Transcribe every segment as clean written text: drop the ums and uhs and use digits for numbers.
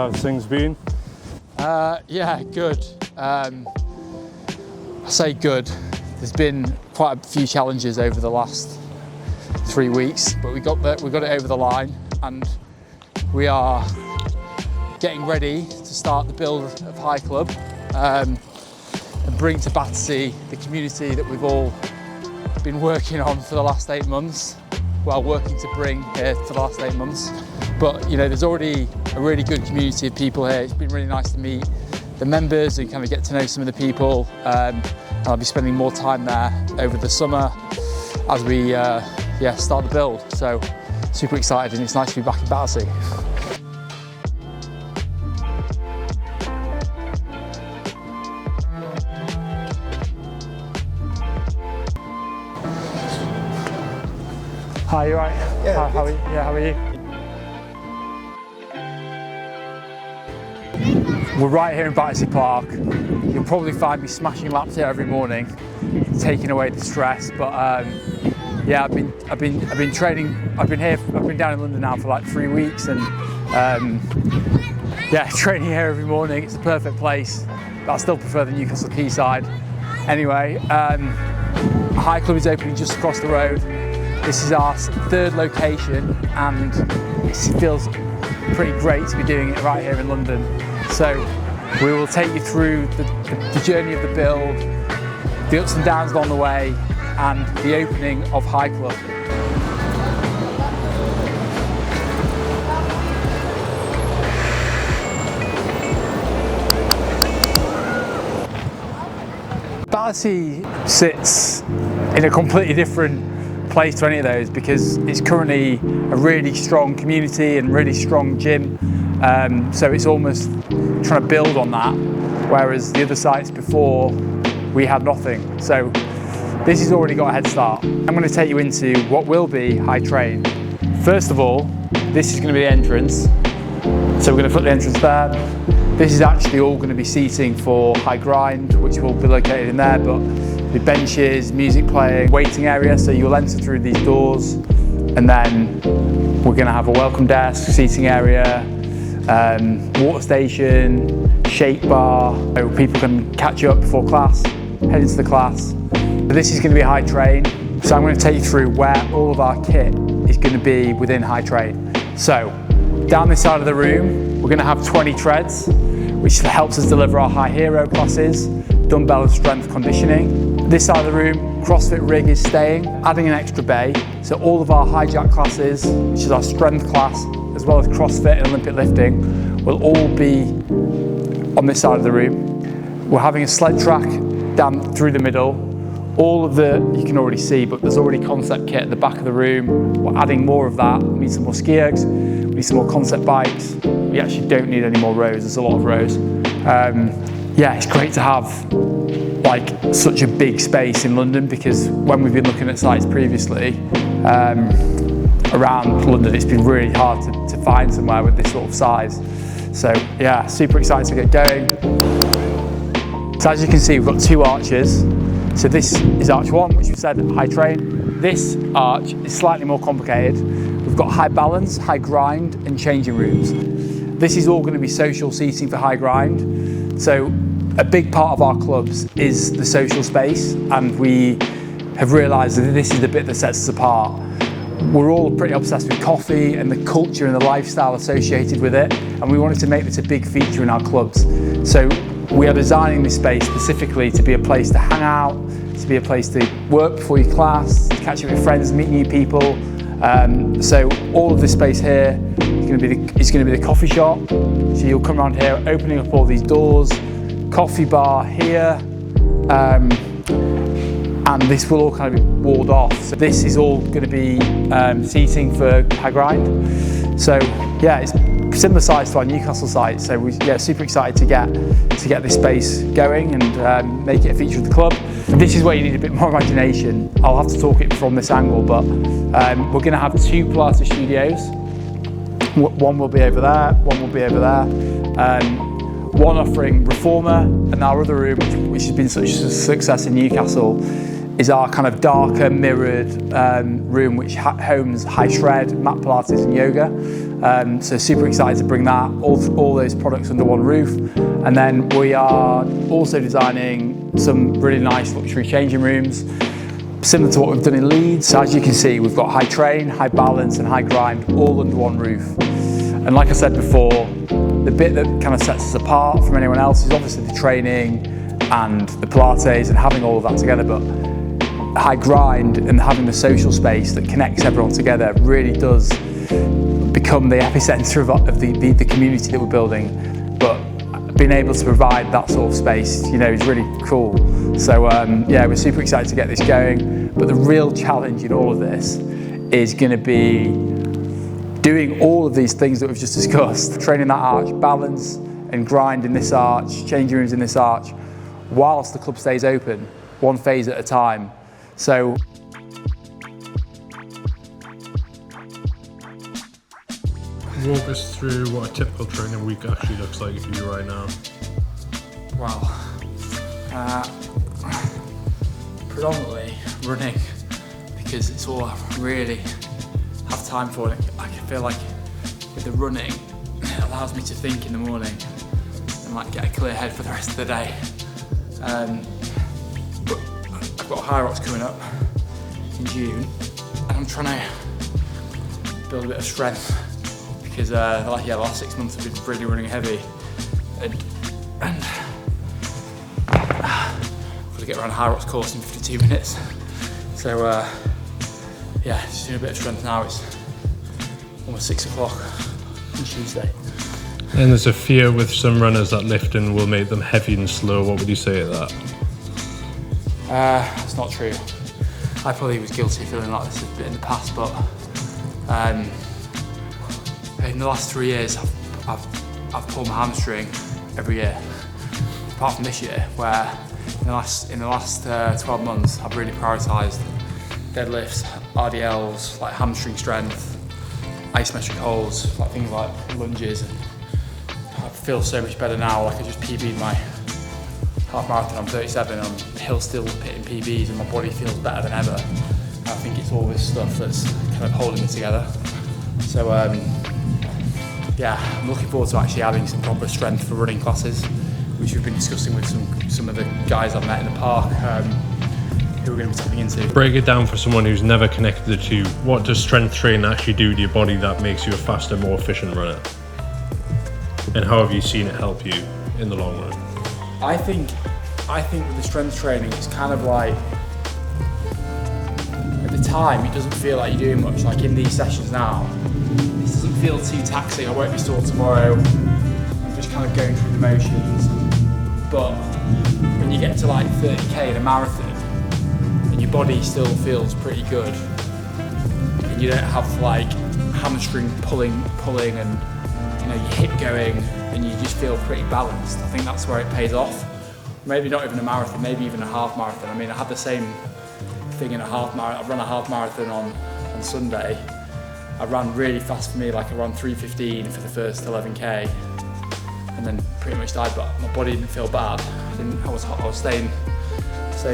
have things been? Yeah, good. I say good. There's been quite a few challenges over the last 3 weeks, but we got it over the line, and we are getting ready to start the build of HiiCLUB and bring to Battersea the community that we've all been working on for the last 8 months. Well, working to bring here for the last 8 months. But you know, there's already a really good community of people here. It's been really nice to meet the members and kind of get to know some of the people. And I'll be spending more time there over the summer as we start the build. So super excited, and it's nice to be back in Battersea. Hi, you right? Yeah. How are you? We're right here in Battersea Park. You'll probably find me smashing laps here every morning, taking away the stress. But yeah, I've been training. I've been down in London now for like 3 weeks, and yeah, training here every morning. It's the perfect place. But I still prefer the Newcastle Quayside. Anyway, HiiCLUB is opening just across the road. This is our 3rd location, and it feels pretty great to be doing it right here in London. So we will take you through the journey of the build, the ups and downs along the way, and the opening of HiiCLUB. Battersea sits in a completely different place to any of those because it's currently a really strong community and really strong gym, so it's almost trying to build on that, whereas the other sites before we had nothing. So this has already got a head start. I'm going to take you into what will be High Train. First of all, this is going to be the entrance, so we're going to put the entrance there. This is actually all going to be seating for High Grind, which will be located in there, but the benches, music playing, waiting area, so you'll enter through these doors, and then we're going to have a welcome desk, seating area, water station, shake bar, so people can catch up before class, head into the class. But this is going to be High Train, so I'm going to take you through where all of our kit is going to be within High Train. So down this side of the room, we're going to have 20 treads, which helps us deliver our high hero classes, dumbbell and strength conditioning. This side of the room, CrossFit rig is staying, adding an extra bay. So all of our hijack classes, which is our strength class, as well as CrossFit and Olympic lifting, will all be on this side of the room. We're having a sled track down through the middle. All of the, you can already see, but there's already concept kit at the back of the room. We're adding more of that. We need some more ski ergs, we need some more concept bikes. We actually don't need any more rows, there's a lot of rows. Yeah, it's great to have like such a big space in London, because when we've been looking at sites previously around London, it's been really hard to find somewhere with this sort of size. So yeah, super excited to get going. So as you can see, we've got 2 arches. So this is arch 1, which we said High Train. This arch is slightly more complicated. We've got High Balance, High Grind, and changing rooms. This is all going to be social seating for High Grind. So a big part of our clubs is the social space, and we have realised that this is the bit that sets us apart. We're all pretty obsessed with coffee and the culture and the lifestyle associated with it, and we wanted to make this a big feature in our clubs. So we are designing this space specifically to be a place to hang out, to be a place to work before your class, to catch up with friends, meet new people. So all of this space here is going to be the coffee shop. So you'll come around here, opening up all these doors, coffee bar here, and this will all kind of be walled off. So this is all going to be seating for High Grind. So yeah, it's similar size to our Newcastle site. So we're super excited to get this space going and make it a feature of the club. This is where you need a bit more imagination. I'll have to talk it from this angle, but we're going to have 2 Pilates studios. One will be over there, one will be over there. One offering reformer, and our other room, which has been such a success in Newcastle, is our kind of darker mirrored room which homes high shred, mat Pilates and yoga. So super excited to bring that, all those products under one roof. And then we are also designing some really nice luxury changing rooms, similar to what we've done in Leeds. So as you can see, we've got high train, high balance and high grind all under one roof. And like I said before, the bit that kind of sets us apart from anyone else is obviously the training and the Pilates and having all of that together, but high grind and having the social space that connects everyone together really does become the epicenter of the community that we're building. But being able to provide that sort of space, you know, is really cool. So yeah, we're super excited to get this going. But the real challenge in all of this is going to be doing all of these things that we've just discussed, training that arch, balance and grind in this arch, changing rooms in this arch, whilst the club stays open, one phase at a time. So walk us through what a typical training week actually looks like for you right now. Wow. Predominantly running, because it's all I really have time for. I feel like with the running, it allows me to think in the morning and like get a clear head for the rest of the day. But I've got HYROX coming up in June, and I'm trying to build a bit of strength because the last 6 months I've been really running heavy, and I've got to get around a HYROX course in 52 minutes. So yeah, just doing a bit of strength now. It's almost 6 o'clock on Tuesday. And there's a fear with some runners that lifting will make them heavy and slow. What would you say to that? It's not true. I probably was guilty of feeling like this a bit in the past, but in the last 3 years I've pulled my hamstring every year, apart from this year, where in the last 12 months I've really prioritised deadlifts, RDLs, like hamstring strength, isometric holds, like things like lunges. And I feel so much better now. Like I just PB'd my half marathon. I'm 37. I'm still hitting PBs, and my body feels better than ever. I think it's all this stuff that's kind of holding me together. So yeah, I'm looking forward to actually adding some proper strength for running classes, which we've been discussing with some of the guys I've met in the park, who we're going to be tapping into. Break it down for someone who's never connected the two. What does strength training actually do to your body that makes you a faster, more efficient runner? And how have you seen it help you in the long run? I think with the strength training, it's kind of like, at the time, it doesn't feel like you're doing much. Like in these sessions now, this doesn't feel too taxing. I won't be sore tomorrow. I'm just kind of going through the motions. But when you get to like 30k in a marathon, and your body still feels pretty good, and you don't have like hamstring pulling and your hip going, and you just feel pretty balanced. I think that's where it pays off. Maybe not even a marathon, maybe even a half marathon. I mean, I had the same thing in a half marathon. I ran a half marathon on Sunday. I ran really fast for me, like I ran 3:15 for the first 11k, and then pretty much died. But my body didn't feel bad. I was staying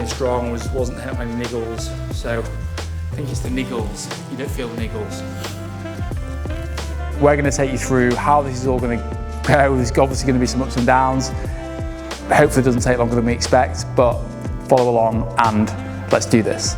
strong. Wasn't hitting any niggles. So I think it's the niggles. You don't feel the niggles. We're going to take you through how this is all going to go. There's obviously going to be some ups and downs. Hopefully it doesn't take longer than we expect, but follow along and let's do this.